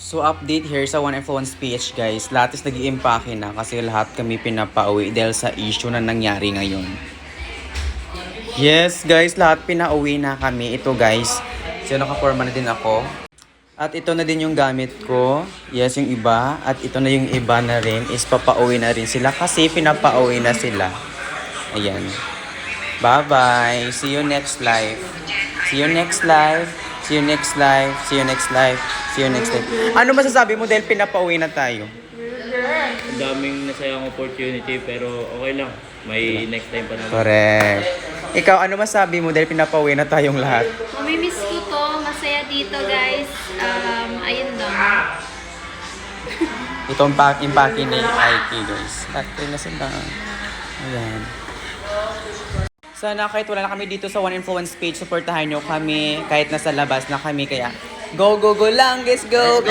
So update here sa One Influence PH guys, lahat is nag-iimpake na kasi lahat kami pinapauwi dahil sa issue na nangyari ngayon. Yes guys, lahat pinauwi na kami. Ito guys, so nakaporma na din ako. At ito na din yung gamit ko. Yes, yung iba. At ito na yung iba na rin is papauwi na rin sila kasi pinapauwi na sila. Ayan. Bye-bye. See you next live. See you next live. See you next live. See you next live. See you next live. Ano masasabi mo dahil pinapauwi na tayo? Ang daming nasayang opportunity pero okay lang. May next time pa naman. Correct. Ikaw, ano masabi mo dahil pinapauwi na tayong lahat? Mamimiss ko to. Masaya dito, guys. Ayun lang. Ito ang impake ni Aiki guys. Factory na sila. Ayan. Sana kahit wala na kami dito sa One Influence page, supportahan nyo kami kahit nasa labas na kami. Kaya go, go, go lang. Let's go.